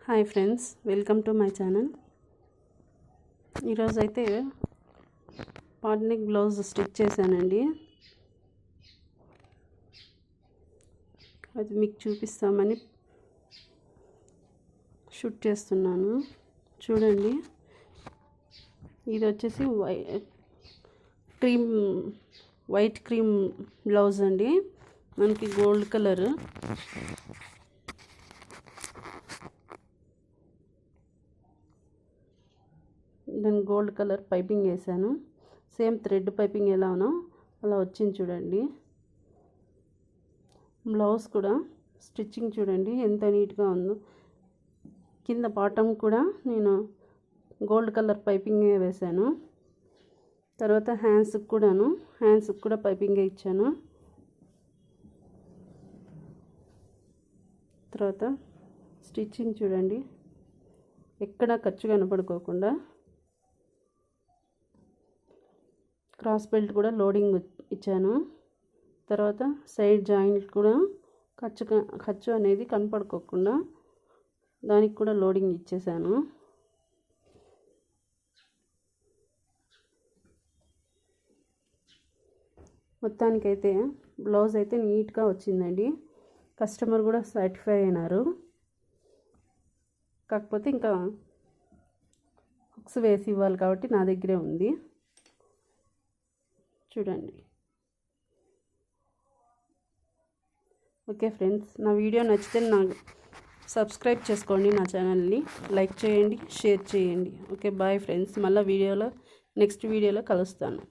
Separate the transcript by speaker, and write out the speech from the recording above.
Speaker 1: Hi friends, welcome to my channel. ఈరోజు అయితే pot neck blouse stitch చేశానండి. అది మీకు చూపిస్తామని షూట్ చేస్తున్నాను. చూడండి, ఇది వచ్చేసి వైట్ క్రీమ్ బ్లౌజ్ అండి. మనకి గోల్డ్ కలర్ నేను గోల్డ్ కలర్ పైపింగ్ వేసాను. సేమ్ థ్రెడ్ పైపింగ్ ఎలానో అలా వచ్చింది చూడండి. బ్లౌజ్ కూడా స్టిచ్చింగ్ చూడండి ఎంత నీట్గా ఉందో. కింద బాటమ్ కూడా నేను గోల్డ్ కలర్ పైపింగ్ వేసాను. తర్వాత హ్యాండ్స్కి కూడా పైపింగ్ ఇచ్చాను. తర్వాత స్టిచ్చింగ్ చూడండి, ఎక్కడ ఖర్చు కనపడుకోకుండా. క్రాస్ బెల్ట్ కూడా లోడింగ్ ఇచ్చాను. తర్వాత సైడ్ జాయింట్ కూడా ఖర్చు అనేది కనపడుకోకుండా దానికి కూడా లోడింగ్ ఇచ్చేసాను. మొత్తానికైతే బ్లౌజ్ అయితే నీట్గా వచ్చిందండి. కస్టమర్ కూడా సాటిస్ఫై అయినారు. కాకపోతే ఇంకా హుక్స్ వేసి ఇవ్వాలి కాబట్టి నా దగ్గరే ఉంది. చూడండి. ఓకే ఫ్రెండ్స్, నా వీడియో నచ్చితే సబ్స్క్రైబ్ చేసుకోండి, నా ఛానల్ని లైక్ చేయండి, షేర్ చేయండి. Okay, bye friends. మళ్ళీ నెక్స్ట్ వీడియోలో కలుస్తాను.